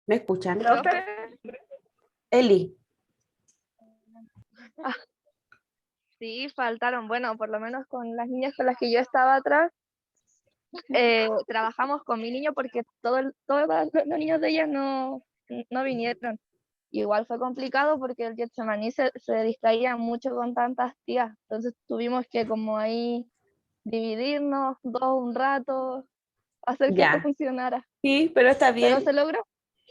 ¿Me escuchan? ¿Profe? Eli. Sí, faltaron. Bueno, por lo menos con las niñas con las que yo estaba atrás, trabajamos con mi niño porque todos los niños de ellas no vinieron. Igual fue complicado porque el Getsemaní se distraía mucho con tantas tías. Entonces tuvimos que como ahí dividirnos dos un rato, hacer que esto Ya. funcionara. Sí, pero está Pero bien. se logró.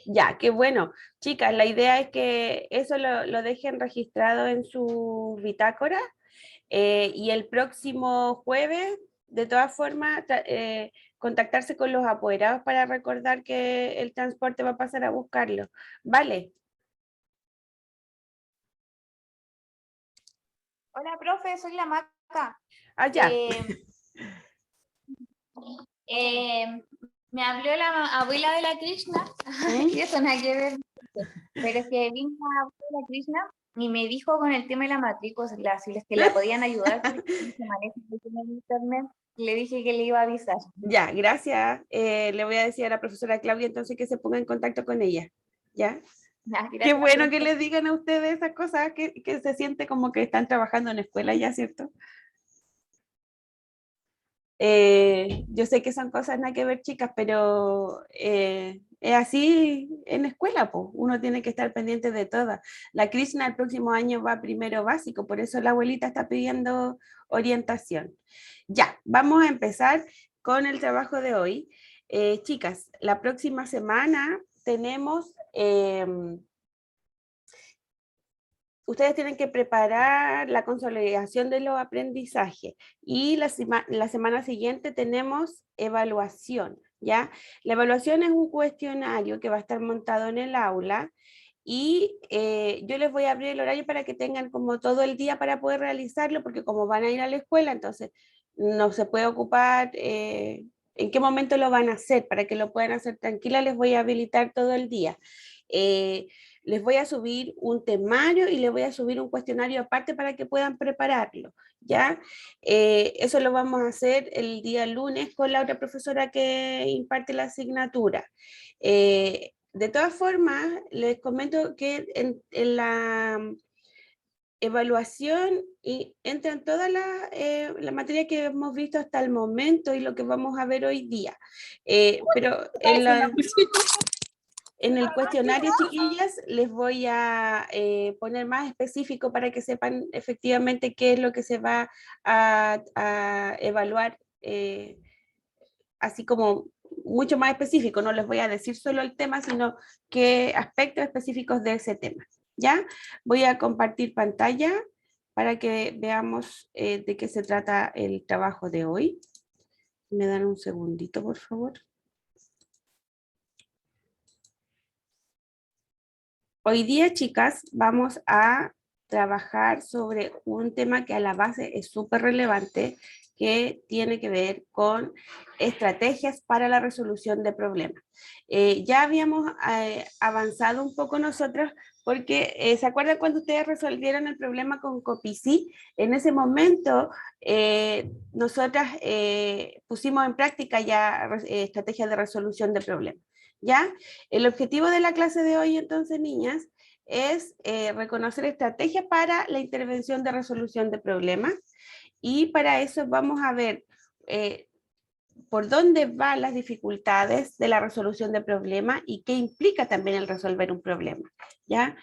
Ya, qué bueno. Chicas, la idea es que eso lo dejen registrado en su bitácora y el próximo jueves, de todas formas, contactarse con los apoderados para recordar que el transporte va a pasar a buscarlo. Vale. Hola, profe, soy la Maca. Allá. Eh, Me habló la abuela de la Krishna, y eso nada que ver, pero es que vino la abuela de la Krishna y me dijo con el tema de la matrícula, si les que la podían ayudar porque no se maneja muy bien en internet, le dije que le iba a avisar. Ya, gracias. Le voy a decir a la profesora Claudia entonces que se ponga en contacto con ella. ¿Ya? Ya, Qué gracias, bueno que profe. les digan a ustedes esas cosas, que se siente como que están trabajando en escuela ya, ¿cierto? Yo sé que son cosas nada que ver, chicas, pero es así en escuela, pues. Uno tiene que estar pendiente de todas. La Krishna el próximo año va primero básico, por eso la abuelita está pidiendo orientación. Ya, vamos a empezar con el trabajo de hoy. Chicas, la próxima semana tenemos ustedes tienen que preparar la consolidación de los aprendizajes y la semana siguiente tenemos evaluación, ¿ya? La evaluación es un cuestionario que va a estar montado en el aula y yo les voy a abrir el horario para que tengan como todo el día para poder realizarlo, porque como van a ir a la escuela, entonces no se puede ocupar en qué momento lo van a hacer, para que lo puedan hacer tranquila, les voy a habilitar todo el día. Les voy a subir un temario y les voy a subir un cuestionario aparte para que puedan prepararlo, ¿ya? Eso lo vamos a hacer el día lunes con la otra profesora que imparte la asignatura. De todas formas, les comento que en la evaluación y entran todas las materias que hemos visto hasta el momento y lo que vamos a ver hoy día. Pero en el cuestionario, chiquillas, les voy a poner más específico para que sepan efectivamente qué es lo que se va a evaluar, así como mucho más específico. No les voy a decir solo el tema, sino qué aspectos específicos de ese tema. ¿Ya? Voy a compartir pantalla para que veamos de qué se trata el trabajo de hoy. ¿Me dan un segundito, por favor? Hoy día, chicas, vamos a trabajar sobre un tema que a la base es súper relevante, que tiene que ver con estrategias para la resolución de problemas. Ya habíamos avanzado un poco nosotros porque, ¿se acuerdan cuando ustedes resolvieron el problema con Copici? En ese momento, nosotras pusimos en práctica ya estrategias de resolución de problemas. ¿Ya? El objetivo de la clase de hoy, entonces, niñas, es reconocer estrategias para la intervención de resolución de problemas y para eso vamos a ver por dónde van las dificultades de la resolución de problemas y qué implica también el resolver un problema. ¿Ya?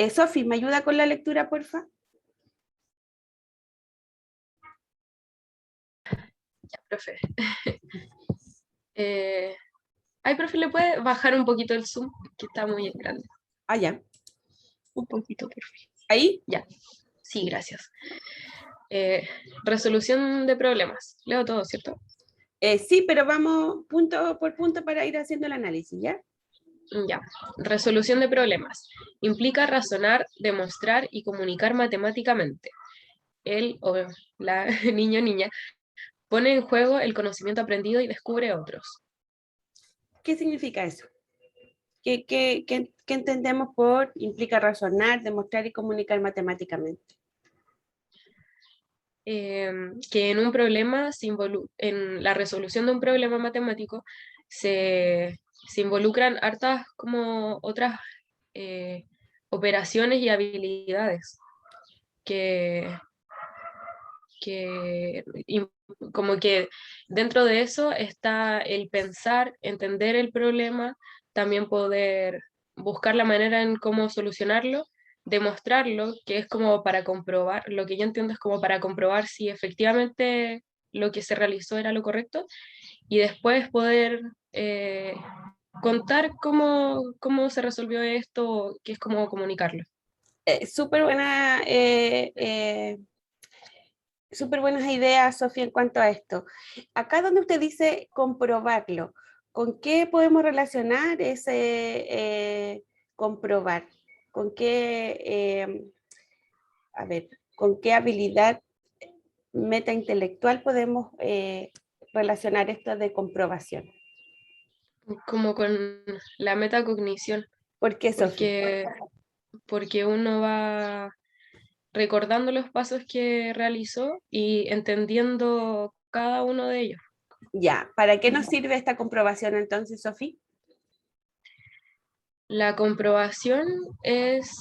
Sofi, ¿me ayuda con la lectura, porfa? Ya, profe. Ay, profe, ¿le puede bajar un poquito el zoom? Que está muy grande. Ah, ya. Un poquito, profe. ¿Ahí? Ya. Sí, gracias. Resolución de problemas. Leo todo, ¿cierto? Sí, pero vamos punto por punto para ir haciendo el análisis, ¿ya? Ya. Resolución de problemas. Implica razonar, demostrar y comunicar matemáticamente. Él o la niño o niña pone en juego el conocimiento aprendido y descubre otros. ¿Qué significa eso? ¿Qué entendemos por implica razonar, demostrar y comunicar matemáticamente? que en un problema, en la resolución de un problema matemático, se involucran hartas como otras operaciones y habilidades que, como que dentro de eso está el pensar, entender el problema, también poder buscar la manera en cómo solucionarlo, demostrarlo, que es como para comprobar, lo que yo entiendo es como para comprobar si efectivamente lo que se realizó era lo correcto, y después poder contar cómo se resolvió esto, que es como comunicarlo. Súper buena, súper buenas ideas, Sofía, en cuanto a esto. Acá donde usted dice comprobarlo, ¿con qué podemos relacionar ese comprobar? ¿Con qué, a ver, con qué habilidad metaintelectual podemos relacionar esto de comprobación? Como con la metacognición, ¿Por qué, Sofía? porque uno va recordando los pasos que realizó y entendiendo cada uno de ellos. Ya, ¿para qué nos sirve esta comprobación entonces, Sofía? La comprobación es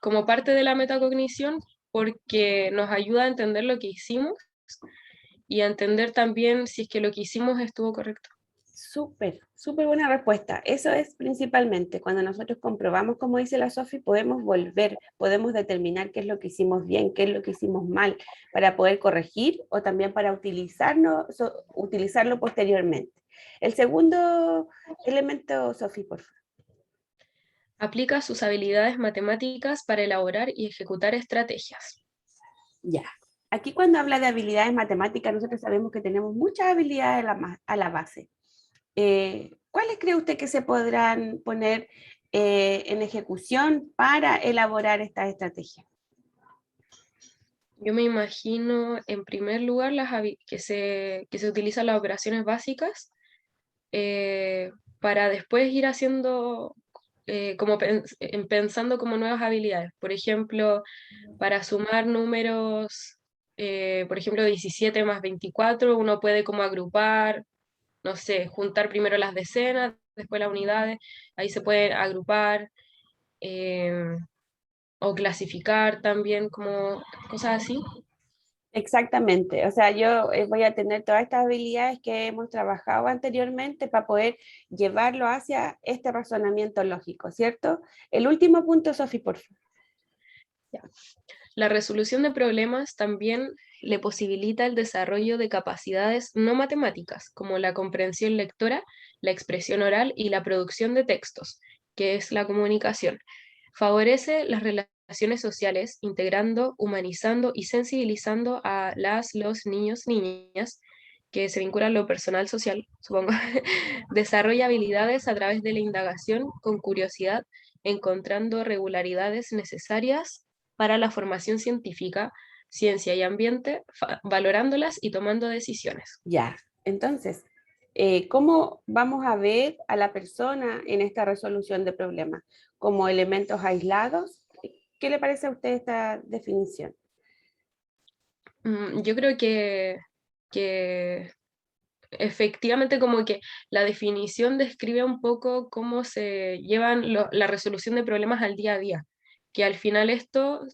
como parte de la metacognición porque nos ayuda a entender lo que hicimos y a entender también si es que lo que hicimos estuvo correcto. Súper, súper buena respuesta. Eso es principalmente cuando nosotros comprobamos, como dice la Sofi, podemos volver, podemos determinar qué es lo que hicimos bien, qué es lo que hicimos mal, para poder corregir o también para utilizarlo posteriormente. El segundo elemento, Sofi, por favor. Aplica sus habilidades matemáticas para elaborar y ejecutar estrategias. Ya. Aquí cuando habla de habilidades matemáticas, nosotros sabemos que tenemos muchas habilidades a la base. ¿Cuáles cree usted que se podrán poner en ejecución para elaborar estas estrategias? Yo me imagino, en primer lugar, que se utilizan las operaciones básicas para después ir haciendo, pensando como nuevas habilidades. Por ejemplo, para sumar números, por ejemplo, 17 más 24, uno puede como agrupar, no sé, juntar primero las decenas, después las unidades, ahí se puede agrupar. eh, o clasificar también como cosas así. Exactamente, o sea, yo voy a tener todas estas habilidades que hemos trabajado anteriormente para poder llevarlo hacia este razonamiento lógico, ¿cierto? El último punto, Sofi, por favor. Ya. La resolución de problemas también le posibilita el desarrollo de capacidades no matemáticas, como la comprensión lectora, la expresión oral y la producción de textos, que es la comunicación. Favorece las relaciones sociales, integrando, humanizando y sensibilizando a los niños, niñas, que se vinculan a lo personal social, supongo. Desarrolla habilidades a través de la indagación con curiosidad, encontrando regularidades necesarias para la formación científica, ciencia y ambiente, valorándolas y tomando decisiones. Ya, entonces, ¿cómo vamos a ver a la persona en esta resolución de problemas? ¿Como elementos aislados? ¿Qué le parece a usted esta definición? Yo creo que efectivamente como que la definición describe un poco cómo se llevan la resolución de problemas al día a día, que al final esto,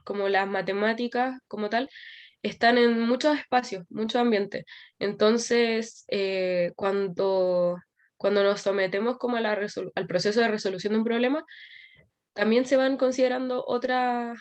como las matemáticas como tal, están en muchos espacios, muchos ambientes. Entonces, cuando nos sometemos como a al proceso de resolución de un problema, también se van considerando otras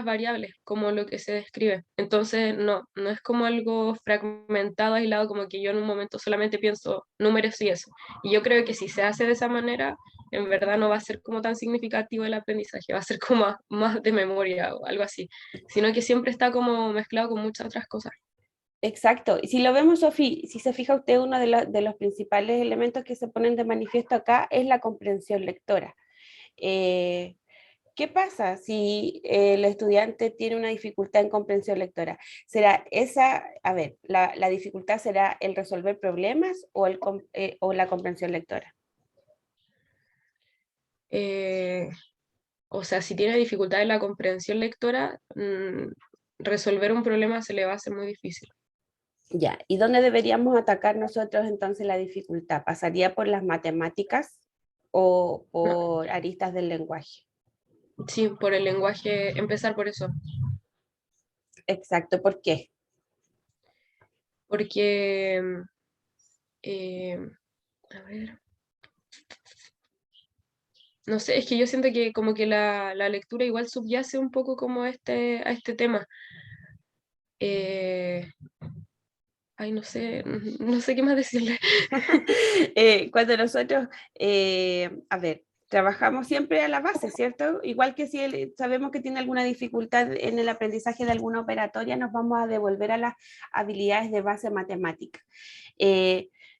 variables, como lo que se describe. Entonces, no es como algo fragmentado, aislado, como que yo en un momento solamente pienso números y eso. Y yo creo que si se hace de esa manera, en verdad no va a ser como tan significativo el aprendizaje, va a ser como más de memoria o algo así, sino que siempre está como mezclado con muchas otras cosas. Exacto. Y si lo vemos, Sofía, si se fija usted, uno de los principales elementos que se ponen de manifiesto acá es la comprensión lectora. Eh, ¿Qué pasa si el estudiante tiene una dificultad en comprensión lectora? ¿Será esa, a ver, la dificultad será el resolver problemas o la comprensión lectora? O sea, si tiene dificultad en la comprensión lectora, resolver un problema se le va a hacer muy difícil. Ya, ¿y dónde deberíamos atacar nosotros entonces la dificultad? ¿Pasaría por las matemáticas o por aristas del lenguaje? Sí, por el lenguaje, empezar por eso. Exacto, ¿por qué? Porque, eh, a ver, no sé, es que yo siento que como que la lectura igual subyace un poco como a este tema. Eh, ay, no sé, no sé qué más decirle. Cuando nosotros, a ver, trabajamos siempre a la base, ¿cierto? Igual que si sabemos que tiene alguna dificultad en el aprendizaje de alguna operatoria, nos vamos a devolver a las habilidades de base matemática.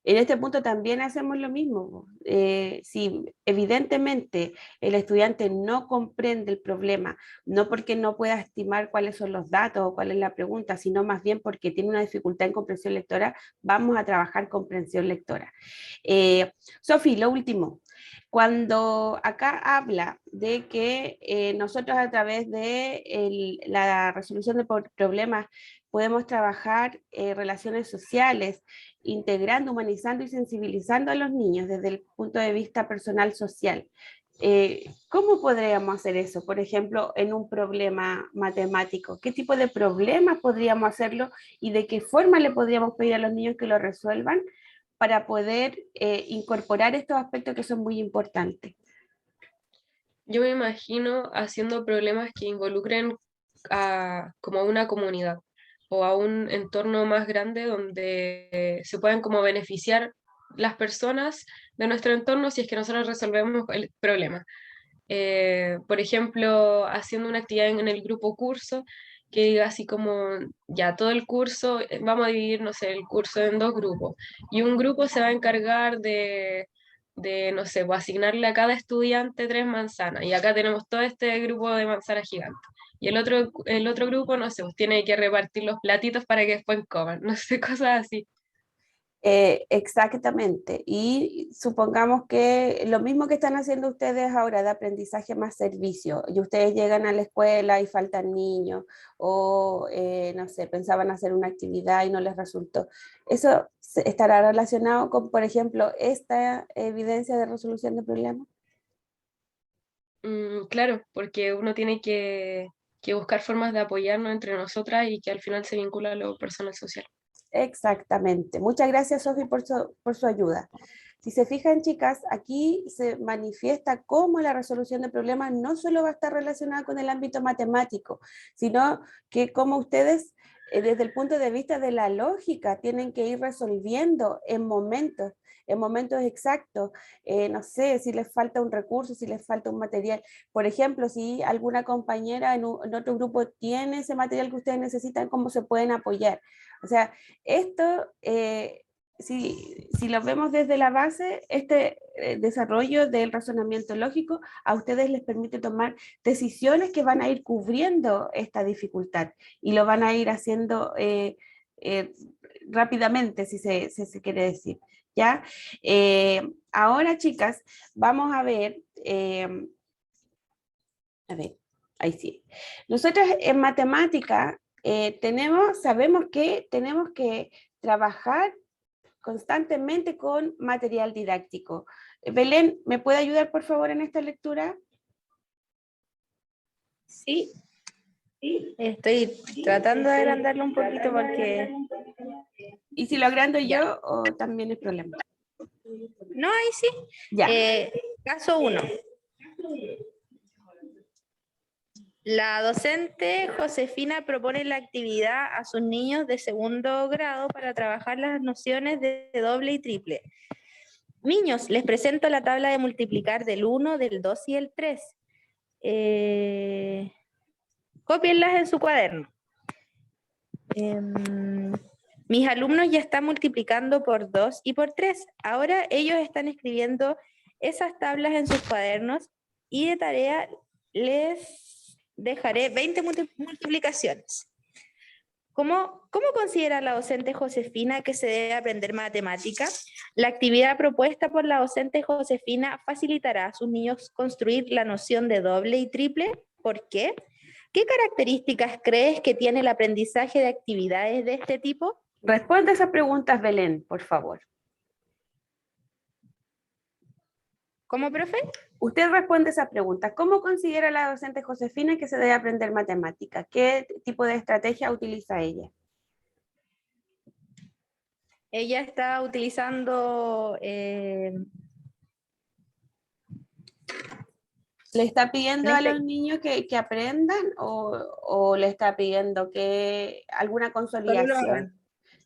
En este punto también hacemos lo mismo. Si evidentemente el estudiante no comprende el problema, no porque no pueda estimar cuáles son los datos o cuál es la pregunta, sino más bien porque tiene una dificultad en comprensión lectora, vamos a trabajar comprensión lectora. Sofi, lo último. Cuando acá habla de que nosotros a través de la resolución de problemas podemos trabajar relaciones sociales, integrando, humanizando y sensibilizando a los niños desde el punto de vista personal social. ¿Cómo podríamos hacer eso? Por ejemplo, en un problema matemático. ¿Qué tipo de problemas podríamos hacerlo y de qué forma le podríamos pedir a los niños que lo resuelvan para poder incorporar estos aspectos que son muy importantes? Yo me imagino haciendo problemas que involucren como a una comunidad o a un entorno más grande donde se puedan como beneficiar las personas de nuestro entorno si es que nosotros resolvemos el problema. Por ejemplo, haciendo una actividad en el grupo curso que diga así como, ya todo el curso, vamos a dividir, no sé, el curso en dos grupos, y un grupo se va a encargar no sé, pues, asignarle a cada estudiante 3 manzanas, y acá tenemos todo este grupo de manzanas gigantes. Y el otro grupo, no sé, pues tiene que repartir los platitos para que después coman, no sé, cosas así. Exactamente. Y supongamos que lo mismo que están haciendo ustedes ahora de aprendizaje más servicio, y ustedes llegan a la escuela y faltan niños, o no sé, pensaban hacer una actividad y no les resultó. ¿Eso estará relacionado con, por ejemplo, esta evidencia de resolución de problemas? Claro, porque uno tiene que buscar formas de apoyarnos entre nosotras y que al final se vincula a lo personal social. Exactamente. Muchas gracias, Sofi, por su ayuda. Si se fijan, chicas, aquí se manifiesta cómo la resolución de problemas no solo va a estar relacionada con el ámbito matemático, sino que como ustedes, desde el punto de vista de la lógica, tienen que ir resolviendo en momentos exactos. No sé, si les falta un recurso, si les falta un material. Por ejemplo, si alguna compañera en otro grupo tiene ese material que ustedes necesitan, ¿cómo se pueden apoyar? O sea, esto, si lo vemos desde la base, este desarrollo del razonamiento lógico a ustedes les permite tomar decisiones que van a ir cubriendo esta dificultad y lo van a ir haciendo rápidamente, si se quiere decir. ¿Ya? Ahora, chicas, vamos a ver, ahí sí. Nosotros en matemática sabemos que tenemos que trabajar constantemente con material didáctico. Belén, ¿me puede ayudar por favor en esta lectura? Sí, estoy tratando de agrandarlo un poquito porque... ¿Y si lo agrando Ya. yo o también es problema? No, ahí sí. Ya. Caso 1. La docente Josefina propone la actividad a sus niños de segundo grado para trabajar las nociones de doble y triple. Niños, les presento la tabla de multiplicar del 1, del 2 y el 3. Cópienlas en su cuaderno. Mis alumnos ya están multiplicando por 2 y por 3. Ahora ellos están escribiendo esas tablas en sus cuadernos y de tarea les dejaré 20 multiplicaciones. ¿Cómo considera la docente Josefina que se debe aprender matemática? La actividad propuesta por la docente Josefina facilitará a sus niños construir la noción de doble y triple. ¿Por qué? ¿Qué características crees que tiene el aprendizaje de actividades de este tipo? Responde esas preguntas, Belén, por favor. ¿Cómo, profe? Usted responde esa pregunta. ¿Cómo considera la docente Josefina que se debe aprender matemática? ¿Qué tipo de estrategia utiliza ella? Ella está utilizando... ¿Le está pidiendo a En este- los niños que aprendan o le está pidiendo que alguna solo lo consolidación? hagan,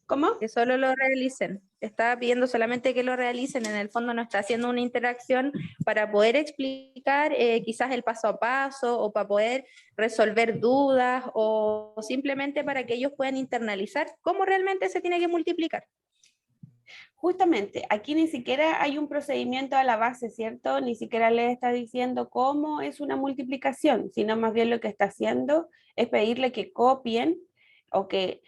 ¿Cómo? que solo lo realicen. Está pidiendo solamente que lo realicen, en el fondo no está haciendo una interacción para poder explicar quizás el paso a paso o para poder resolver dudas o simplemente para que ellos puedan internalizar cómo realmente se tiene que multiplicar. Justamente, aquí ni siquiera hay un procedimiento a la base, ¿cierto? Ni siquiera le está diciendo cómo es una multiplicación, sino más bien lo que está haciendo es pedirle que copien o que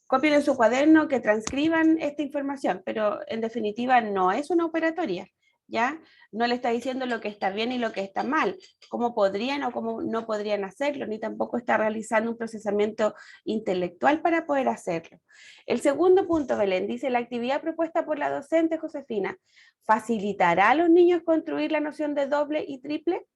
copien en su cuaderno, que transcriban esta información, pero en definitiva no es una operatoria, ¿ya? No le está diciendo lo que está bien y lo que está mal, cómo podrían o cómo no podrían hacerlo, ni tampoco está realizando un procesamiento intelectual para poder hacerlo. El segundo punto, Belén, dice, la actividad propuesta por la docente Josefina, ¿facilitará a los niños construir la noción de doble y triple?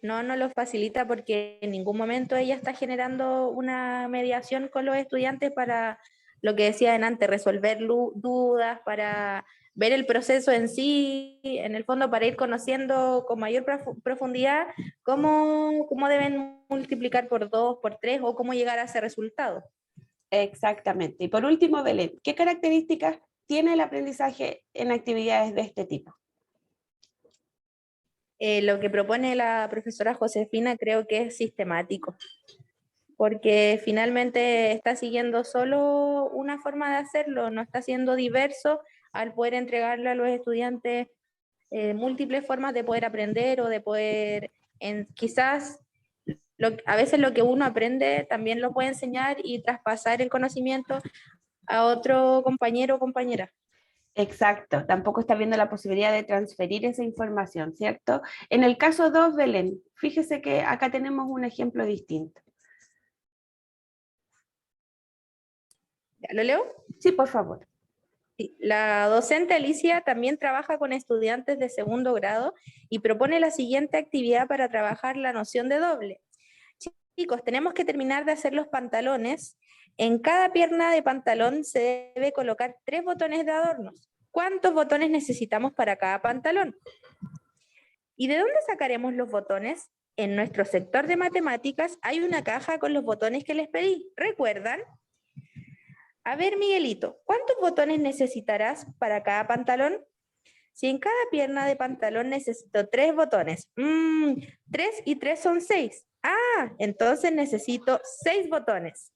No lo facilita porque en ningún momento ella está generando una mediación con los estudiantes para lo que decía antes, resolver dudas, para ver el proceso en sí, en el fondo para ir conociendo con mayor profundidad cómo deben multiplicar por 2, por 3 o cómo llegar a ese resultado. Exactamente. Y por último, Belén, ¿qué características tiene el aprendizaje en actividades de este tipo? Lo que propone la profesora Josefina creo que es sistemático, porque finalmente está siguiendo solo una forma de hacerlo, no está siendo diverso al poder entregarle a los estudiantes múltiples formas de poder aprender o de poder, quizás a veces lo que uno aprende también lo puede enseñar y traspasar el conocimiento a otro compañero o compañera. Exacto, tampoco está viendo la posibilidad de transferir esa información, ¿cierto? En el caso 2, Belén, fíjese que acá tenemos un ejemplo distinto. ¿Lo leo? Sí, por favor. Sí, la docente Alicia también trabaja con estudiantes de segundo grado y propone la siguiente actividad para trabajar la noción de doble. Chicos, tenemos que terminar de hacer los pantalones. En cada pierna de pantalón se debe colocar 3 botones de adornos. ¿Cuántos botones necesitamos para cada pantalón? ¿Y de dónde sacaremos los botones? En nuestro sector de matemáticas hay una caja con los botones que les pedí. ¿Recuerdan? A ver, Miguelito, ¿cuántos botones necesitarás para cada pantalón? Si en cada pierna de pantalón necesito 3 botones. 3 y 3 son 6. Ah, entonces necesito 6 botones.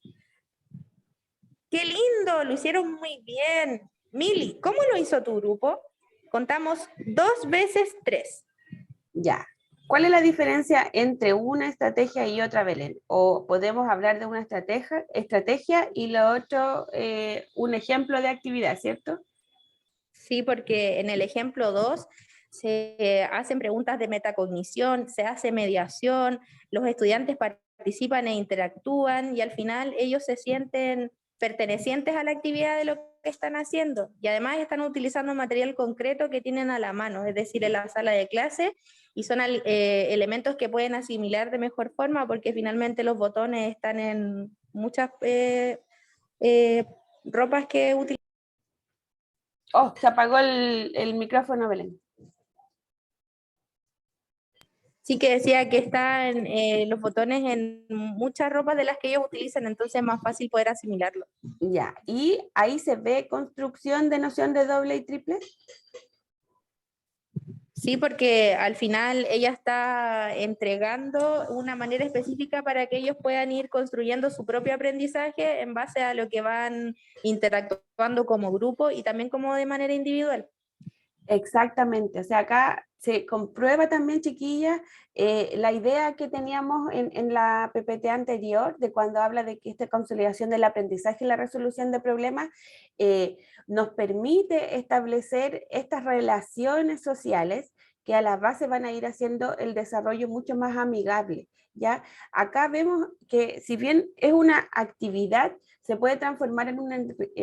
¡Qué lindo! Lo hicieron muy bien. Mili, ¿cómo lo hizo tu grupo? Contamos 2 veces 3. Ya. ¿Cuál es la diferencia entre una estrategia y otra, Belén? O podemos hablar de una estrategia y lo otro, un ejemplo de actividad, ¿cierto? Sí, porque en el ejemplo 2 se hacen preguntas de metacognición, se hace mediación, los estudiantes participan e interactúan y al final ellos se sienten pertenecientes a la actividad de lo que están haciendo y además están utilizando material concreto que tienen a la mano, es decir, en la sala de clase y son elementos que pueden asimilar de mejor forma porque finalmente los botones están en muchas ropas que utilizan. Oh, se apagó el micrófono, Belén. Sí, que decía que están los botones en muchas ropas de las que ellos utilizan, entonces es más fácil poder asimilarlo. Ya, y ahí se ve construcción de noción de doble y triple. Sí, porque al final ella está entregando una manera específica para que ellos puedan ir construyendo su propio aprendizaje en base a lo que van interactuando como grupo y también como de manera individual. Exactamente, o sea, acá se comprueba también, chiquillas, la idea que teníamos en la PPT anterior, de cuando habla de que esta consolidación del aprendizaje y la resolución de problemas nos permite establecer estas relaciones sociales que a la base van a ir haciendo el desarrollo mucho más amigable, ¿ya? Acá vemos que si bien es una actividad, se puede transformar en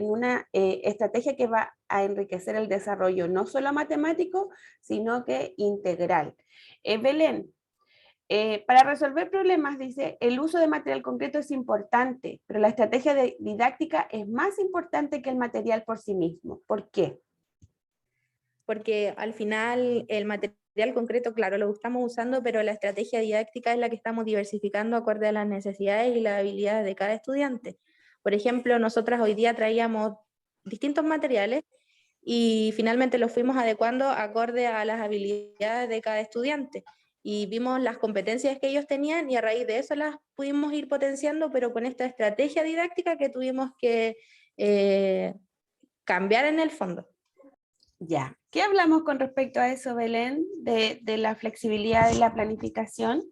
una estrategia que va a enriquecer el desarrollo, no solo matemático, sino que integral. Belén, para resolver problemas, dice, el uso de material concreto es importante, pero la estrategia didáctica es más importante que el material por sí mismo. ¿Por qué? Porque al final el material concreto, claro, lo estamos usando, pero la estrategia didáctica es la que estamos diversificando acorde a las necesidades y las habilidades de cada estudiante. Por ejemplo, nosotras hoy día traíamos distintos materiales y finalmente los fuimos adecuando acorde a las habilidades de cada estudiante. Y vimos las competencias que ellos tenían y a raíz de eso las pudimos ir potenciando, pero con esta estrategia didáctica que tuvimos que cambiar en el fondo. Ya. ¿Qué hablamos con respecto a eso, Belén, de la flexibilidad de la planificación?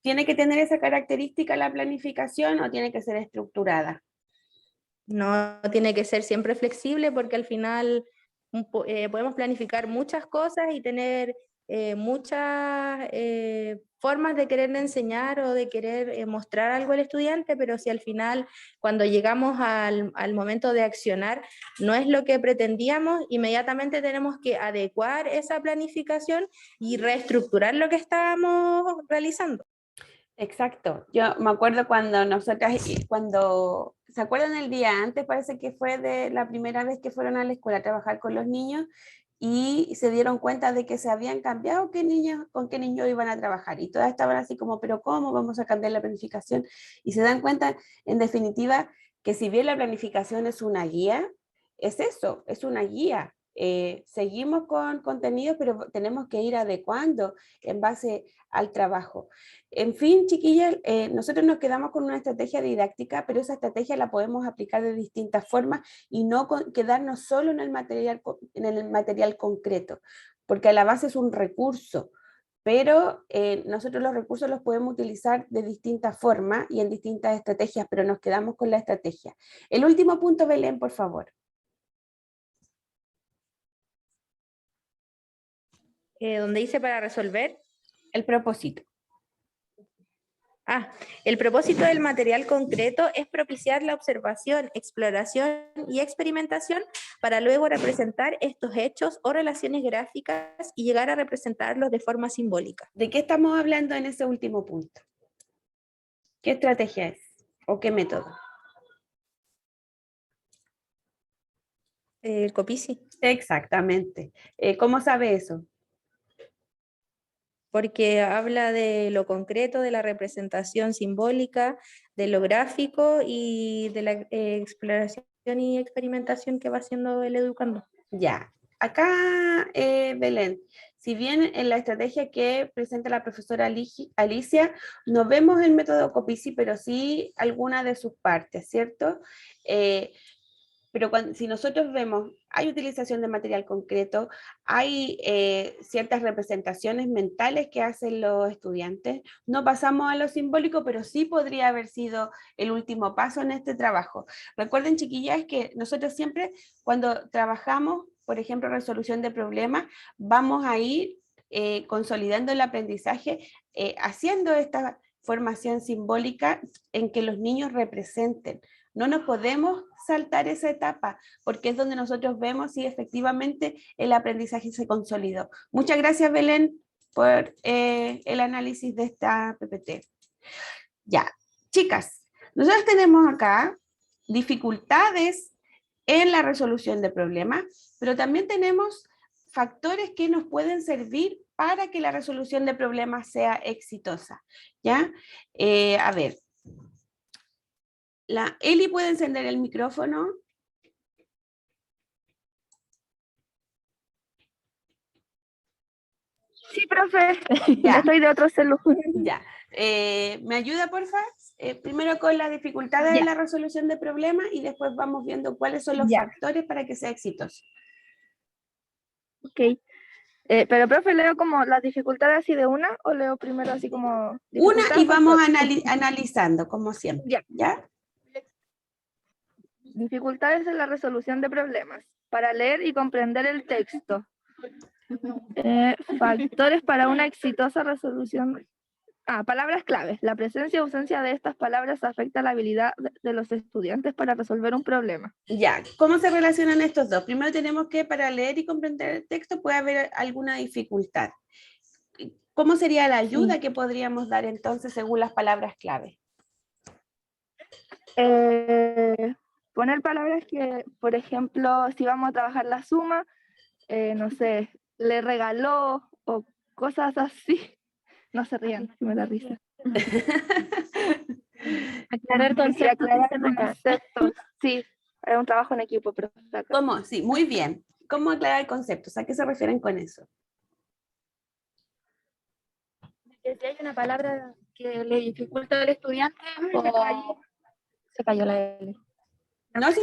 ¿Tiene que tener esa característica la planificación o tiene que ser estructurada? No tiene que ser siempre flexible porque al final podemos planificar muchas cosas y tener muchas formas de querer enseñar o de querer mostrar algo al estudiante, pero si al final cuando llegamos al momento de accionar no es lo que pretendíamos, inmediatamente tenemos que adecuar esa planificación y reestructurar lo que estábamos realizando. Exacto. Yo me acuerdo cuando ¿se acuerdan el día antes? Parece que fue de la primera vez que fueron a la escuela a trabajar con los niños y se dieron cuenta de que se habían cambiado con qué niños iban a trabajar. Y todas estaban así como, pero ¿cómo vamos a cambiar la planificación? Y se dan cuenta, en definitiva, que si bien la planificación es una guía, es eso, es una guía. Seguimos con contenidos, pero tenemos que ir adecuando en base al trabajo. En fin, chiquillas, nosotros nos quedamos con una estrategia didáctica, pero esa estrategia la podemos aplicar de distintas formas y no quedarnos solo en el material concreto, porque a la base es un recurso, pero nosotros los recursos los podemos utilizar de distintas formas y en distintas estrategias, pero nos quedamos con la estrategia. El último punto, Belén, por favor. Donde dice para resolver. El propósito. El propósito del material concreto es propiciar la observación, exploración y experimentación para luego representar estos hechos o relaciones gráficas y llegar a representarlos de forma simbólica. ¿De qué estamos hablando en ese último punto? ¿Qué estrategia es o qué método? El Copici. Exactamente. ¿Cómo sabe eso? Porque habla de lo concreto, de la representación simbólica, de lo gráfico y de la exploración y experimentación que va haciendo el educando. Ya, acá Belén, si bien en la estrategia que presenta la profesora Alicia, no vemos el método Copici, pero sí alguna de sus partes, ¿cierto? Pero si nosotros vemos, hay utilización de material concreto, hay ciertas representaciones mentales que hacen los estudiantes, no pasamos a lo simbólico, pero sí podría haber sido el último paso en este trabajo. Recuerden, chiquillas, que nosotros siempre cuando trabajamos, por ejemplo, resolución de problemas, vamos a ir consolidando el aprendizaje, haciendo esta formación simbólica en que los niños representen. No nos podemos saltar esa etapa, porque es donde nosotros vemos si efectivamente el aprendizaje se consolidó. Muchas gracias, Belén, por el análisis de esta PPT. Ya, chicas, nosotros tenemos acá dificultades en la resolución de problemas, pero también tenemos factores que nos pueden servir para que la resolución de problemas sea exitosa, ¿ya? A ver, la Eli puede encender el micrófono. Sí, profe. Ya. Estoy de otro celular. Ya. ¿Me ayuda, por favor? Primero con las dificultades de la resolución de problemas y después vamos viendo cuáles son los factores para que sea exitoso. Ok. Pero, profe, ¿leo como las dificultades así de una o leo primero así como... Una y vamos analizando, como siempre. Ya. ¿Ya? dificultades en la resolución de problemas. Para leer y comprender el texto. Factores para una exitosa resolución. Palabras claves. La presencia o ausencia de estas palabras afecta la habilidad de los estudiantes para resolver un problema. Ya, ¿cómo se relacionan estos dos? Primero tenemos que para leer y comprender el texto puede haber alguna dificultad. ¿Cómo sería la ayuda que podríamos dar entonces según las palabras clave? Poner palabras que, por ejemplo, si vamos a trabajar la suma, no sé, le regaló o cosas así. No se rían, me da risa. Aclarar conceptos. Sí, es un trabajo en equipo. Pero ¿Cómo? Sí, muy bien. ¿Cómo aclarar conceptos? ¿A qué se refieren con eso? Que si hay una palabra que le dificulta al estudiante, o... Se cayó la L. No, sí,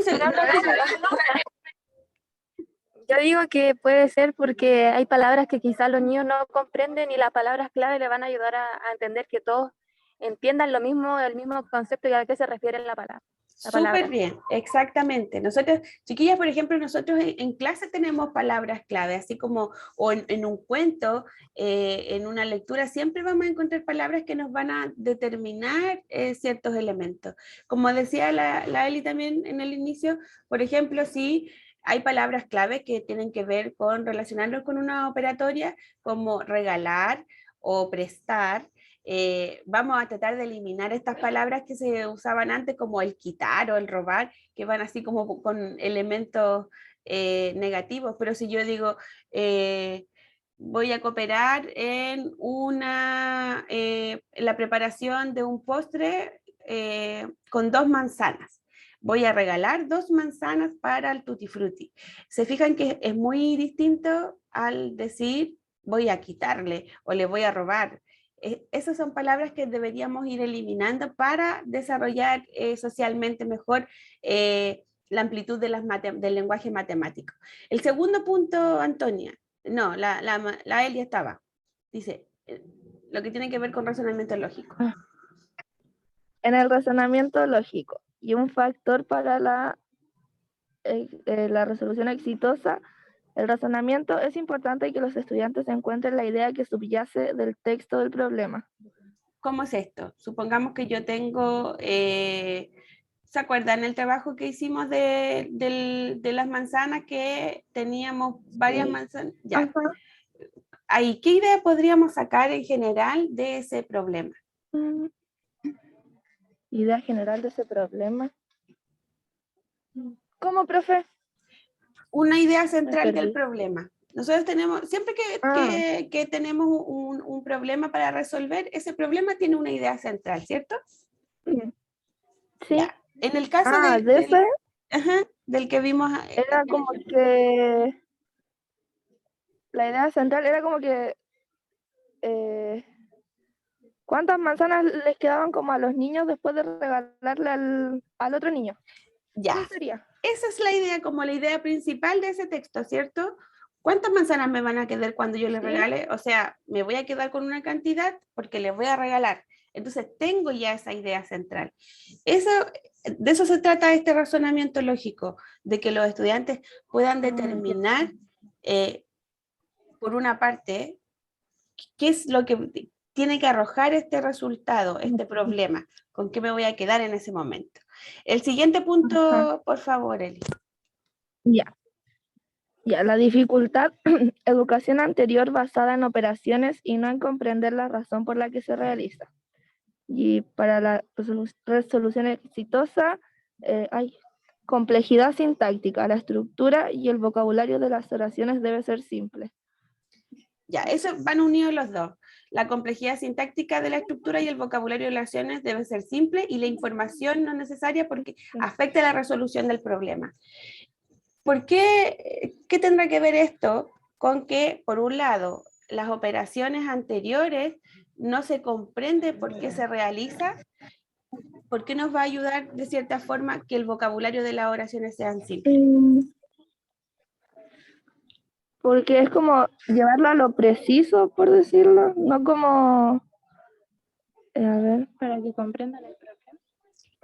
Yo digo que puede ser porque hay palabras que quizás los niños no comprenden y las palabras clave le van a ayudar a entender que todos entiendan lo mismo, el mismo concepto y a qué se refiere la palabra. súper bien, exactamente. Nosotros, chiquillas, por ejemplo, nosotros en clase tenemos palabras clave, así como o en un cuento, en una lectura, siempre vamos a encontrar palabras que nos van a determinar ciertos elementos. Como decía la Eli también en el inicio, por ejemplo, si hay palabras clave que tienen que ver con relacionarnos con una operatoria, como regalar o prestar. Vamos a tratar de eliminar estas palabras que se usaban antes, como el quitar o el robar, que van así como con elementos negativos. Pero si yo digo, voy a cooperar en la preparación de un postre con 2 manzanas. Voy a regalar 2 manzanas para el tutti frutti. Se fijan que es muy distinto al decir voy a quitarle o le voy a robar. Esas son palabras que deberíamos ir eliminando para desarrollar socialmente mejor la amplitud de del lenguaje matemático. El segundo punto, Antonia, no, la Elia estaba, dice, lo que tiene que ver con razonamiento lógico. En el razonamiento lógico, y un factor para la resolución exitosa, el razonamiento es importante que los estudiantes encuentren la idea que subyace del texto del problema. ¿Cómo es esto? Supongamos que yo tengo, ¿se acuerdan el trabajo que hicimos de las manzanas que teníamos varias manzanas? Ya. Ahí, ¿qué idea podríamos sacar en general de ese problema? Idea general de ese problema. ¿Cómo, profe? Una idea central del problema. Nosotros tenemos, siempre que tenemos un problema para resolver, ese problema tiene una idea central, ¿cierto? Sí. Ya. En el caso del que vimos... Era como que... La idea central era como que... ¿cuántas manzanas les quedaban como a los niños después de regalarle al otro niño? Ya. ¿Qué sería? Esa es la idea, como la idea principal de ese texto, ¿cierto? ¿Cuántas manzanas me van a quedar cuando yo les regale? O sea, me voy a quedar con una cantidad porque les voy a regalar. Entonces tengo ya esa idea central. De eso se trata este razonamiento lógico, de que los estudiantes puedan determinar, por una parte, qué es lo que tiene que arrojar este resultado, este problema, con qué me voy a quedar en ese momento. El siguiente punto, por favor, Eli. Ya, la dificultad, educación anterior basada en operaciones y no en comprender la razón por la que se realiza. Y para la resolución exitosa, complejidad sintáctica, la estructura y el vocabulario de las oraciones debe ser simple. Ya, eso van unidos los dos. La complejidad sintáctica de la estructura y el vocabulario de las oraciones debe ser simple y la información no necesaria porque afecta la resolución del problema. ¿Por qué? ¿Qué tendrá que ver esto con que, por un lado, las operaciones anteriores no se comprende por qué se realiza? ¿Por qué nos va a ayudar de cierta forma que el vocabulario de las oraciones sean simples? Porque es como llevarlo a lo preciso, por decirlo, no como... a ver, para que comprendan el problema.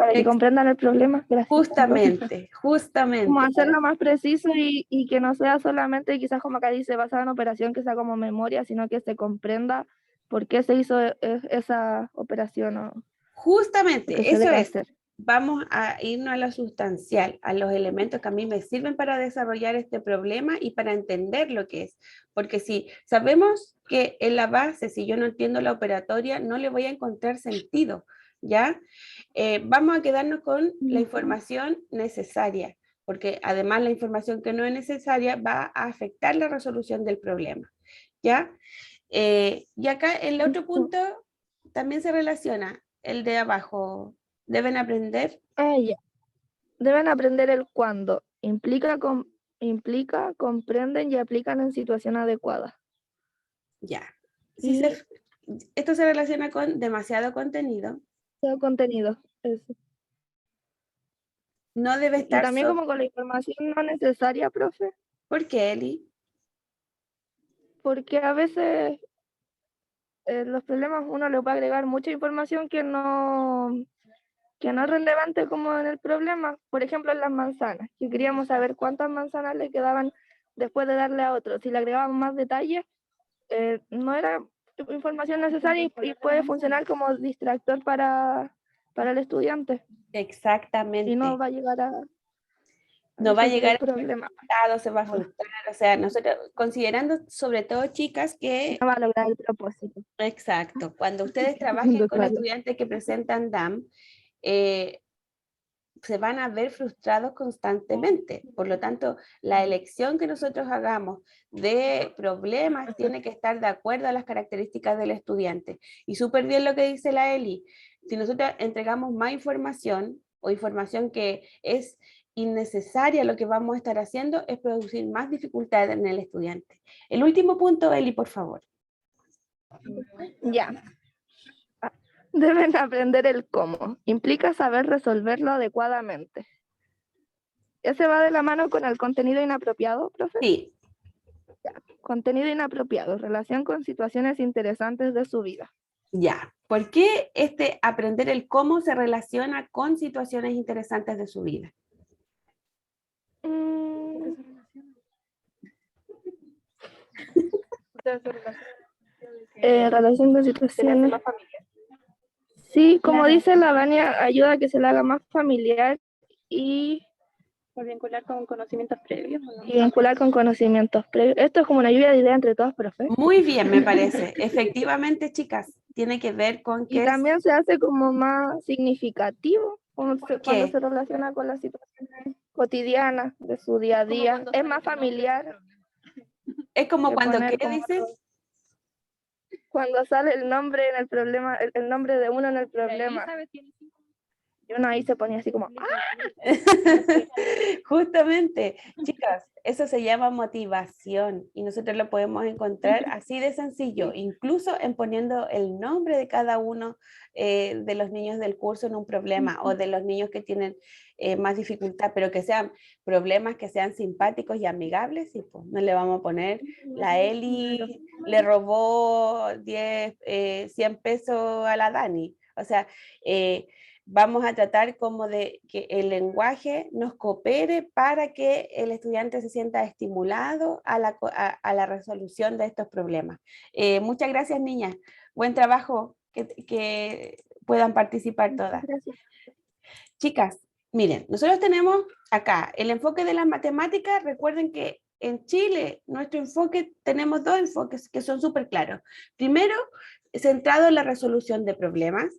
Para que comprendan el problema. Gracias. Justamente. Como hacerlo más preciso y que no sea solamente, quizás como acá dice, basada en operación, que sea como memoria, sino que se comprenda por qué se hizo esa operación. O Justamente, eso es. Vamos a irnos a lo sustancial, a los elementos que a mí me sirven para desarrollar este problema y para entender lo que es. Porque si sabemos que en la base, si yo no entiendo la operatoria, no le voy a encontrar sentido, ¿ya? Vamos a quedarnos con la información necesaria, porque además la información que no es necesaria va a afectar la resolución del problema, ¿ya? Y acá el otro punto también se relaciona, el de abajo. Deben aprender. Ya. Deben aprender el cuándo. Implica, comprenden y aplican en situación adecuada. Ya. Si esto se relaciona con demasiado contenido. Todo contenido. Eso. No debe estar. Y también como con la información no necesaria, profe. ¿Por qué, Eli? Porque a veces los problemas uno le puede agregar mucha información que no es relevante como en el problema. Por ejemplo, en las manzanas, que queríamos saber cuántas manzanas le quedaban después de darle a otro. Si le agregábamos más detalles, no era información necesaria y puede funcionar como distractor para el estudiante. Exactamente. Y no va a llegar a no va a llegar problema. Se va a frustrar, o sea, nosotros, considerando sobre todo chicas que... No va a lograr el propósito. Exacto, cuando ustedes trabajen con estudiantes que presentan DAM, se van a ver frustrados constantemente, por lo tanto, la elección que nosotros hagamos de problemas tiene que estar de acuerdo a las características del estudiante, y súper bien lo que dice la Eli, si nosotros entregamos más información, o información que es innecesaria, lo que vamos a estar haciendo es producir más dificultades en el estudiante. El último punto, Eli, por favor. Ya. Deben aprender el cómo. Implica saber resolverlo adecuadamente. ¿Ese va de la mano con el contenido inapropiado, profe? Sí. Ya. Contenido inapropiado, relación con situaciones interesantes de su vida. Ya. ¿Por qué aprender el cómo se relaciona con situaciones interesantes de su vida? Relación con situaciones. Sí, como dice la Vania, ayuda a que se le haga más familiar y por vincular con conocimientos previos. ¿No? Y vincular con conocimientos previos. Esto es como una lluvia de ideas entre todos, profe. Muy bien, me parece. Efectivamente, chicas, tiene que ver con que... Y también se hace como más significativo cuando se relaciona con las situaciones cotidianas de su día a día. Es más familiar. Es como cuando, ¿qué dices? Cuando sale el nombre en el problema, el nombre de uno en el problema. Y uno ahí se ponía así como ¡ah! Justamente, chicas, eso se llama motivación y nosotros lo podemos encontrar así de sencillo, incluso en poniendo el nombre de cada uno de los niños del curso en un problema o de los niños que tienen más dificultad, pero que sean problemas que sean simpáticos y amigables, y pues no le vamos a poner la Eli le robó 100 pesos a la Dani, o sea, vamos a tratar como de que el lenguaje nos coopere para que el estudiante se sienta estimulado a la resolución de estos problemas. Muchas gracias, niñas. Buen trabajo, que puedan participar todas. Gracias. Chicas, miren, nosotros tenemos acá el enfoque de las matemáticas. Recuerden que en Chile, nuestro enfoque, tenemos dos enfoques que son súper claros. Primero, centrado en la resolución de problemas.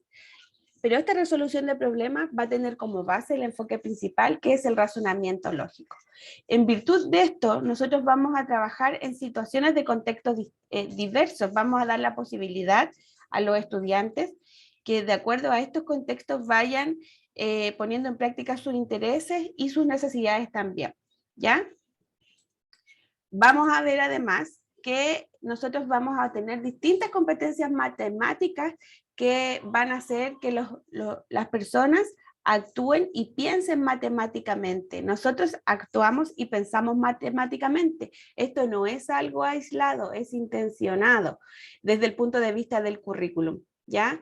Pero esta resolución de problemas va a tener como base el enfoque principal, que es el razonamiento lógico. En virtud de esto, nosotros vamos a trabajar en situaciones de contextos diversos. Vamos a dar la posibilidad a los estudiantes que de acuerdo a estos contextos vayan poniendo en práctica sus intereses y sus necesidades también, ¿ya? Vamos a ver además que nosotros vamos a tener distintas competencias matemáticas que van a hacer que las personas actúen y piensen matemáticamente. Nosotros actuamos y pensamos matemáticamente. Esto no es algo aislado, es intencionado desde el punto de vista del currículum. ¿ya?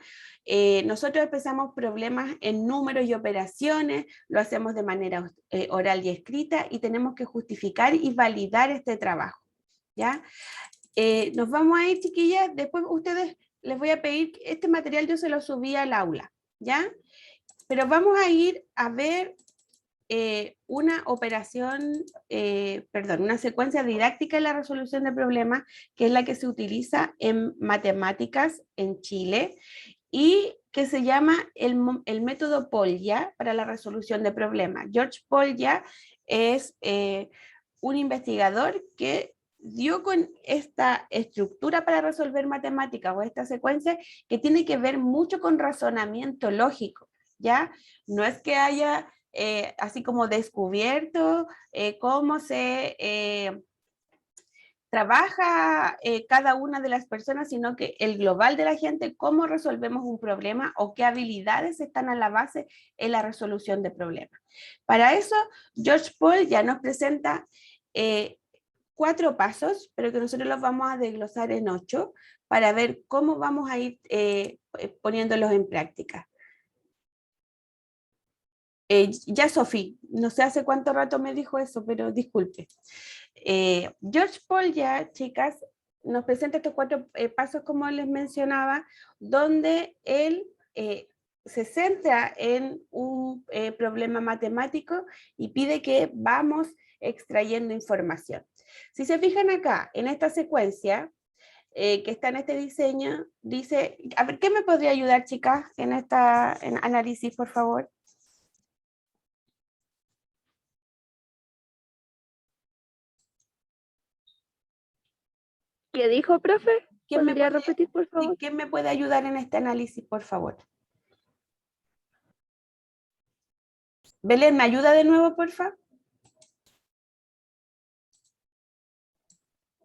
Nosotros empezamos problemas en números y operaciones, lo hacemos de manera oral y escrita y tenemos que justificar y validar este trabajo, ¿ya? Nos vamos a ir, chiquillas, después ustedes les voy a pedir, este material yo se lo subí al aula, ¿ya? Pero vamos a ir a ver una operación, una secuencia didáctica en la resolución de problemas, que es la que se utiliza en matemáticas en Chile, y que se llama el método Polya para la resolución de problemas. George Polya es un investigador que dio con esta estructura para resolver matemáticas o esta secuencia que tiene que ver mucho con razonamiento lógico, ¿ya? No es que haya así como descubierto cómo se trabaja cada una de las personas, sino que el global de la gente, cómo resolvemos un problema o qué habilidades están a la base en la resolución de problemas. Para eso, George Paul ya nos presenta 4 pasos, pero que nosotros los vamos a desglosar en 8 para ver cómo vamos a ir poniéndolos en práctica. Ya Sofía, no sé hace cuánto rato me dijo eso, pero disculpe. George Paul ya, chicas, nos presenta estos 4 pasos, como les mencionaba, donde él se centra en un problema matemático y pide que vamos extrayendo información. Si se fijan acá, en esta secuencia, que está en este diseño, dice, a ver, ¿qué me podría ayudar, chicas, en análisis, por favor? ¿Qué dijo, profe? ¿Quién me ¿Podría puede- repetir, por favor? ¿Quién me puede ayudar en este análisis, por favor? Belén, ¿me ayuda de nuevo, por favor?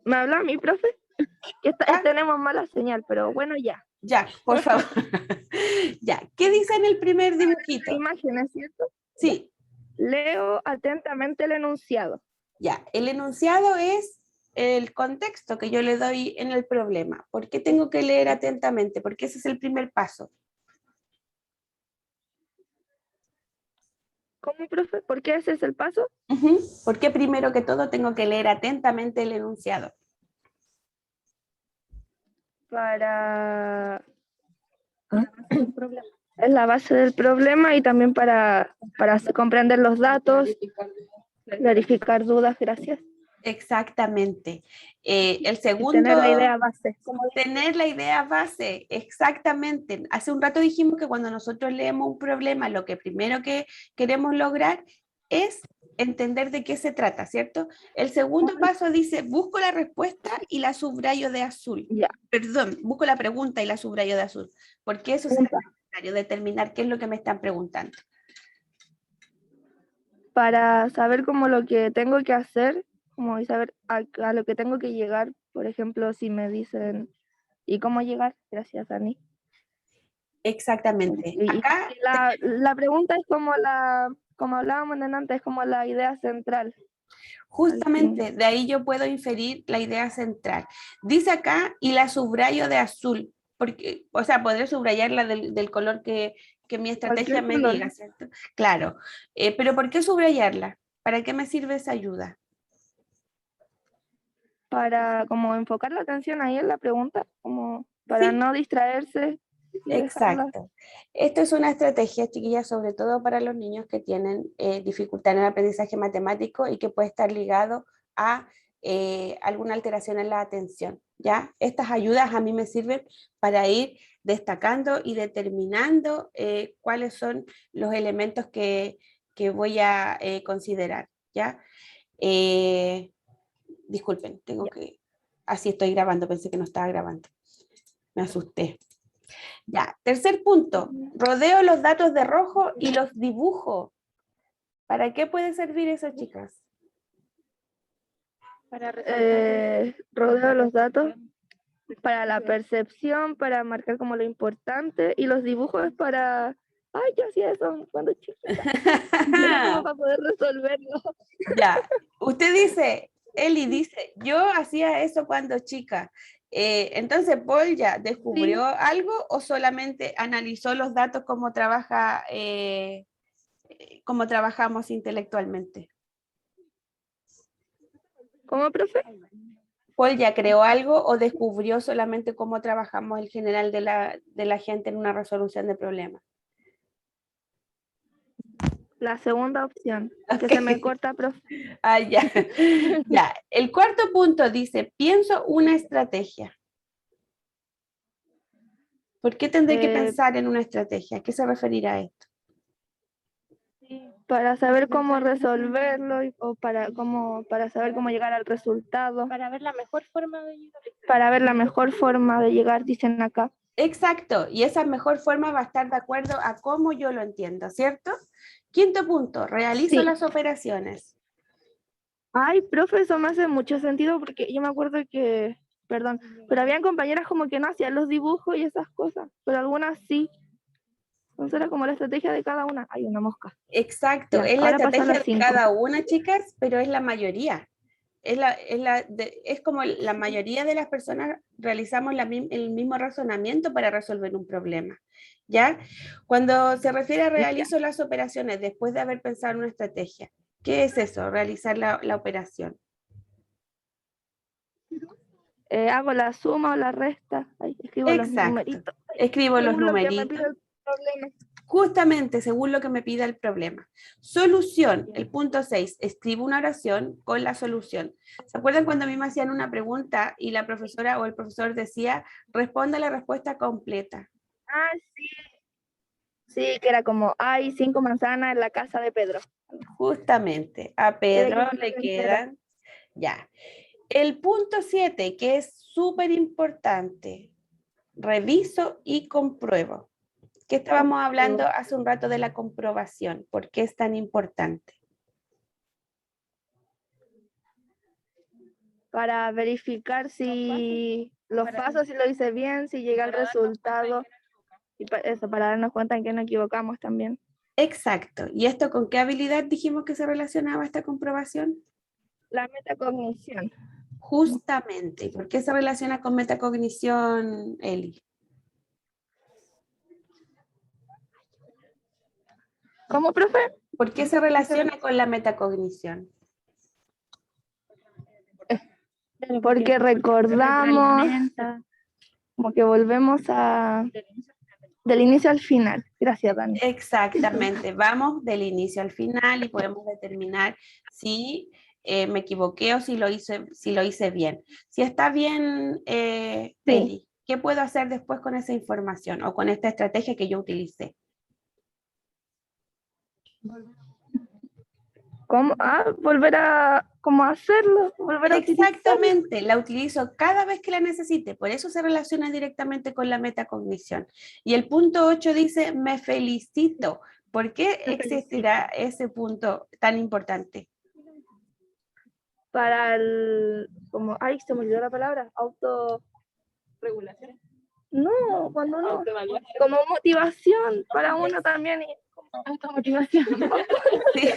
¿Me habla mi profe? Tenemos mala señal, pero bueno, ya. Ya, por favor. Ya, ¿qué dice en el primer dibujito? Imágenes, ¿cierto? Sí, Leo atentamente el enunciado. ya. El enunciado es el contexto que yo le doy en el problema. ¿Por qué tengo que leer atentamente? Porque ese es el primer paso. ¿Cómo, profe? ¿Por qué ese es el paso? ¿Por qué primero que todo tengo que leer atentamente el enunciado? Para es la base del problema y también para comprender los datos, clarificar dudas, gracias. Exactamente. El Y segundo... tener la idea base. Tener la idea base, exactamente. Hace un rato dijimos que cuando nosotros leemos un problema, lo que primero que queremos lograr es entender de qué se trata, ¿cierto? El segundo paso dice, busco la respuesta y la subrayo de azul. Ya. Perdón, busco la pregunta y la subrayo de azul, porque eso es necesario, determinar qué es lo que me están preguntando. Para saber cómo lo que tengo que hacer, como saber a lo que tengo que llegar, por ejemplo, si me dicen, ¿y cómo llegar? Gracias, Ani. Exactamente. Y Acá la pregunta es como hablábamos antes, es como la idea central. justamente de ahí yo puedo inferir la idea central. Dice acá, y la subrayo de azul, porque, o sea, podré subrayarla del color que mi estrategia me diga, ¿cierto? Claro, pero ¿por qué subrayarla? ¿Para qué me sirve esa ayuda? Para como enfocar la atención ahí en la pregunta, como para no distraerse. Exacto. Esto es una estrategia, chiquillas, sobre todo para los niños que tienen dificultad en el aprendizaje matemático y que puede estar ligado a alguna alteración en la atención, ¿ya? Estas ayudas a mí me sirven para ir destacando y determinando cuáles son los elementos que voy a considerar, ¿ya? Disculpen, así estoy grabando, pensé que no estaba grabando. Me asusté. Ya, tercer punto, rodeo los datos de rojo y los dibujo. ¿Para qué puede servir eso, chicas? Rodeo los datos para la percepción, para marcar como lo importante, y los dibujos para... Ay, yo hacía eso cuando chiquita. Como para poder resolverlo. Ya, usted dice, Eli dice, yo hacía eso cuando chica. Entonces, Paul ya descubrió algo o solamente analizó los datos cómo cómo trabajamos intelectualmente. ¿Cómo, profe? Paul ya creó algo o descubrió solamente cómo trabajamos el general de la gente en una resolución de problemas. La segunda opción, que Ok. se me corta, profe. Ah, ya. Ya. El cuarto punto dice, pienso una estrategia. ¿Por qué tendré que pensar en una estrategia? ¿A qué se referirá esto? Para saber cómo resolverlo o para saber cómo llegar al resultado. Para ver la mejor forma de llegar. Para ver la mejor forma de llegar, dicen acá. Exacto, y esa mejor forma va a estar de acuerdo a cómo yo lo entiendo, ¿cierto? Quinto punto, realizo Sí. las operaciones. Ay, profe, eso me hace mucho sentido porque yo me acuerdo que, perdón, pero habían compañeras como que no hacían los dibujos y esas cosas, pero algunas sí. Entonces era como la estrategia de cada una. Hay una mosca. Exacto, Ya, es la ahora paso a estrategia las de 5. cada una, chicas, pero es la mayoría. Es como la mayoría de las personas realizamos el mismo razonamiento para resolver un problema, ¿ya? Cuando se refiere a realizo las operaciones después de haber pensado en una estrategia, ¿qué es eso? Realizar la operación. Hago la suma o la resta. Ahí escribo los Exacto. numeritos. Escribo los Según lo que me numeritos. pide el problema. Justamente según lo que me pida el problema. Solución, el punto 6, escribo una oración con la solución. ¿Se acuerdan cuando a mí me hacían una pregunta y la profesora o el profesor decía, responda la respuesta completa? Ah, sí. Sí, que era como, hay 5 manzanas en la casa de Pedro. Justamente, a Pedro le quedan, ya. El punto 7, que es súper importante, reviso y compruebo. Que estábamos hablando hace un rato de la comprobación. ¿Por qué es tan importante? Para verificar si los pasos, si lo hice bien, si llega al resultado. Y eso, para darnos cuenta en que no equivocamos también. Exacto. ¿Y esto con qué habilidad dijimos que se relacionaba esta comprobación? La metacognición. Justamente. ¿Por qué se relaciona con metacognición, Eli? ¿Cómo, profe? ¿Por qué se relaciona con la metacognición? Porque recordamos, como que volvemos del inicio al final. Gracias, Dani. Exactamente. Vamos del inicio al final y podemos determinar si me equivoqué o si lo hice bien. Si está bien, Eli, ¿qué puedo hacer después con esa información o con esta estrategia que yo utilicé? ¿Cómo? Volver a hacerlo, volver a utilizarlo. Exactamente, la utilizo cada vez que la necesite, por eso se relaciona directamente con la metacognición. Y el punto 8 dice, me felicito. ¿Por qué existirá ese punto tan importante? Para ay, se me olvidó la palabra, Regulación. no, cuando uno, como motivación para uno también, automotivación. Sí.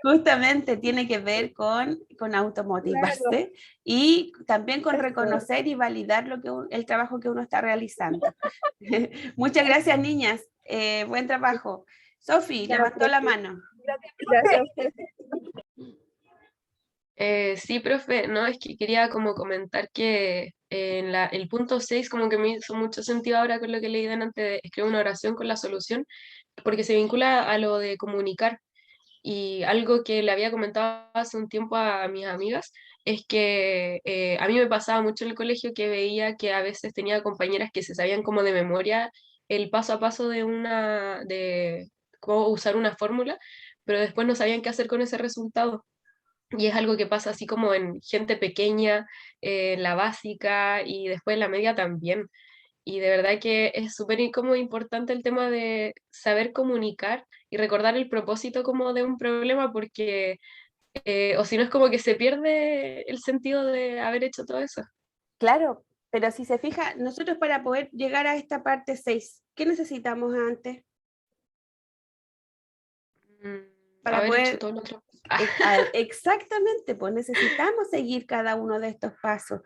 Justamente tiene que ver con automotivarse y también con reconocer y validar el trabajo que uno está realizando. Muchas gracias, niñas. Buen trabajo. Sofi, levantó la mano. Gracias. Sí, profe, no, es que quería como comentar que en el punto 6 como que me hizo mucho sentido ahora con lo que leí delante de escribir una oración con la solución, porque se vincula a lo de comunicar. Y algo que le había comentado hace un tiempo a mis amigas es que a mí me pasaba mucho en el colegio que veía que a veces tenía compañeras que se sabían como de memoria el paso a paso de cómo usar una fórmula, pero después no sabían qué hacer con ese resultado. Y es algo que pasa así como en gente pequeña, en la básica y después en la media también. Y de verdad que es súper como importante el tema de saber comunicar y recordar el propósito como de un problema porque, o si no es como que se pierde el sentido de haber hecho todo eso. Claro, pero si se fija, nosotros para poder llegar a esta parte 6, ¿qué necesitamos antes? Para Haber hecho poder, todo lo otro. Exactamente, pues necesitamos seguir cada uno de estos pasos.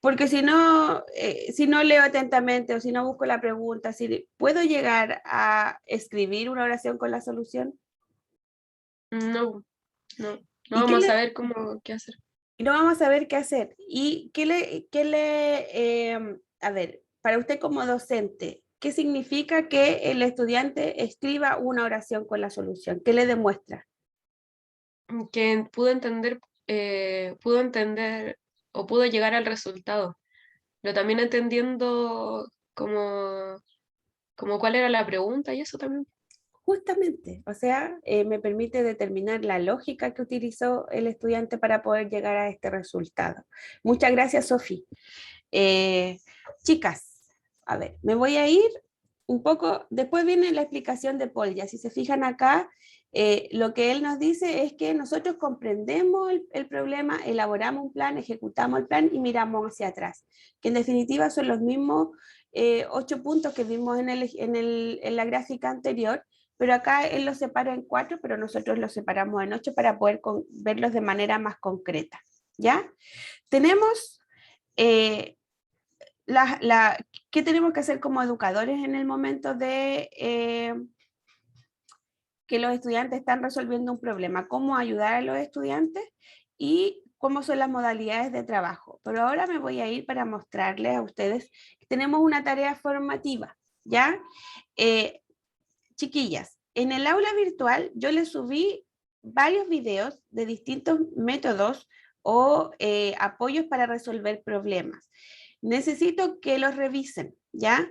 Porque si no leo atentamente o si no busco la pregunta, si ¿puedo llegar a escribir una oración con la solución? No, no ¿Y vamos a saber qué hacer. no vamos a saber qué hacer. ¿Y a ver, para usted como docente, qué significa que el estudiante escriba una oración con la solución? ¿Qué le demuestra? Que pudo entender o pudo llegar al resultado, pero también entendiendo como cuál era la pregunta y eso también. Justamente, o sea, me permite determinar la lógica que utilizó el estudiante para poder llegar a este resultado. Muchas gracias, Sofi. Chicas, a ver, me voy a ir un poco, después viene la explicación de Paul, ya si se fijan acá, lo que él nos dice es que nosotros comprendemos el problema, elaboramos un plan, ejecutamos el plan y miramos hacia atrás, que en definitiva son los mismos 8 puntos que vimos en la gráfica anterior, pero acá él los separa en 4, pero nosotros los separamos en 8 para poder verlos de manera más concreta, ¿ya? Tenemos ¿qué tenemos que hacer como educadores en el momento de que los estudiantes están resolviendo un problema? ¿Cómo ayudar a los estudiantes? Y cómo son las modalidades de trabajo. Pero ahora me voy a ir para mostrarles a ustedes que tenemos una tarea formativa, ¿ya? Chiquillas, en el aula virtual yo les subí varios videos de distintos métodos o apoyos para resolver problemas. Necesito que los revisen, ¿ya?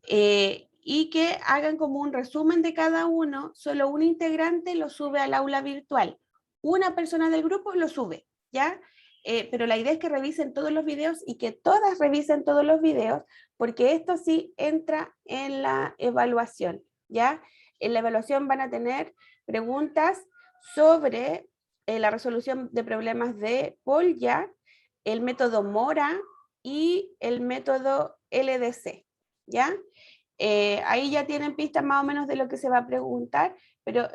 Y que hagan como un resumen de cada uno. Solo un integrante lo sube al aula virtual. Una persona del grupo lo sube, ¿ya? Pero la idea es que revisen todos los videos y que todas revisen todos los videos, porque esto sí entra en la evaluación, ¿ya? En la evaluación van a tener preguntas sobre la resolución de problemas de Paul, ¿ya? El método Mora y el método LDC, ¿ya? Ahí ya tienen pistas más o menos de lo que se va a preguntar, pero va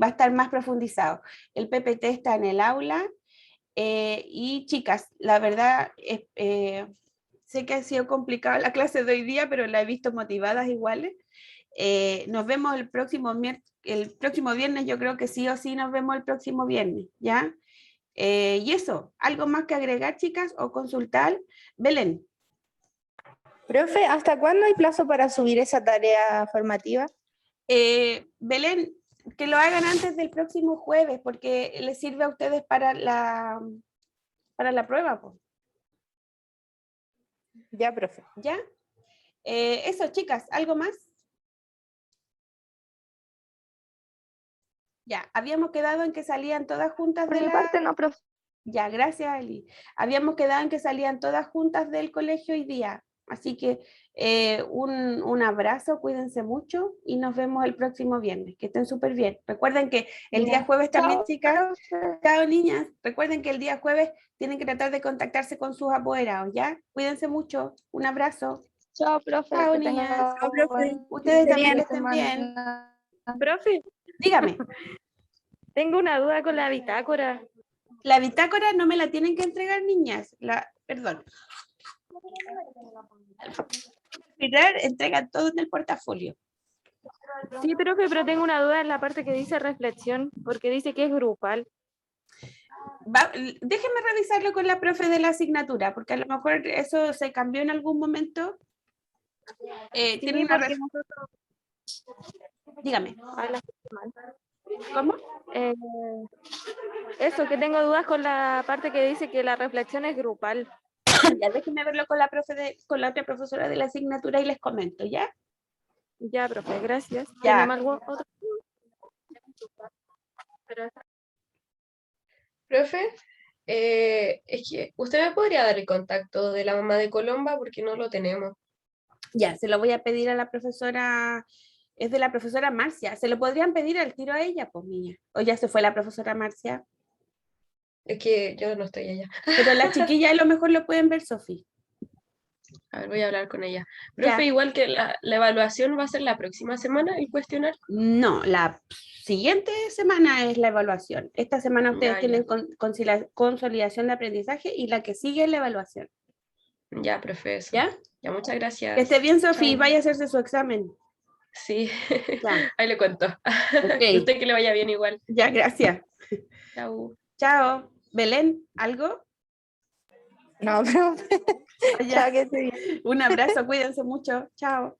a estar más profundizado. El PPT está en el aula y chicas, la verdad, sé que ha sido complicada la clase de hoy día, pero la he visto motivadas iguales. Nos vemos el próximo viernes, yo creo que sí o sí nos vemos el próximo viernes, ¿ya? Y eso, ¿algo más que agregar, chicas, o consultar? Belén. Profe, ¿hasta cuándo hay plazo para subir esa tarea formativa? Belén, que lo hagan antes del próximo jueves, porque les sirve a ustedes para la prueba, pues. Ya, profe. ¿Ya? Eso, chicas, ¿algo más? Ya, habíamos quedado en que salían todas juntas Por de mi la... parte no, profe. Ya, gracias, Eli. Habíamos quedado en que salían todas juntas del colegio hoy día. Así que un abrazo, cuídense mucho y nos vemos el próximo viernes. Que estén súper bien. Recuerden que el día jueves también, Chao, chicas, profe. chao niñas, recuerden que el día jueves tienen que tratar de contactarse con sus apoderados, ¿ya? Cuídense mucho. Un abrazo. Chao, profe. Chao, Que niñas. tenga Chao, profe. buen Ustedes Esté también bien. que estén bien. semana. Profe, Dígame, tengo una duda con la bitácora. la bitácora no me la tienen que entregar, niñas. Perdón. Entregan todo en el portafolio. Sí, profe, pero tengo una duda en la parte que dice reflexión, porque dice que es grupal. Déjenme revisarlo con la profe de la asignatura, porque a lo mejor eso se cambió en algún momento. Sí, ¿Tienen porque nosotros... Dígame. Habla mal. ¿Cómo? Eso, que tengo dudas con la parte que dice que la reflexión es grupal. Ya déjenme verlo con la otra profesora de la asignatura y les comento, ¿ya? Ya, profe, gracias. Ya. ¿Tenemos algo otro? Profe, es que usted me podría dar el contacto de la mamá de Colomba porque no lo tenemos. Ya, se lo voy a pedir a la profesora, es de la profesora Marcia. ¿Se lo podrían pedir al tiro a ella, pues, niña? ¿O ya se fue la profesora Marcia? Es que yo no estoy allá. Pero las chiquillas a lo mejor lo pueden ver, Sofía. A ver, voy a hablar con ella. Profe, Ya. igual que la evaluación va a ser la próxima semana, el cuestionario. No, la siguiente semana es la evaluación. Esta semana ustedes Ya, tienen consolidación de aprendizaje y la que sigue es la evaluación. ya, profe, eso. ¿Ya? Ya, muchas Que gracias. esté bien, Sofía, Chao. vaya a hacerse su examen. Sí, Ya, ahí le cuento. ok. Y usted que le vaya bien igual. Ya, gracias. Chao. Chao. Belén, ¿algo? No, profe. Ya. Chao, que esté bien. Un abrazo, cuídense mucho. Chao.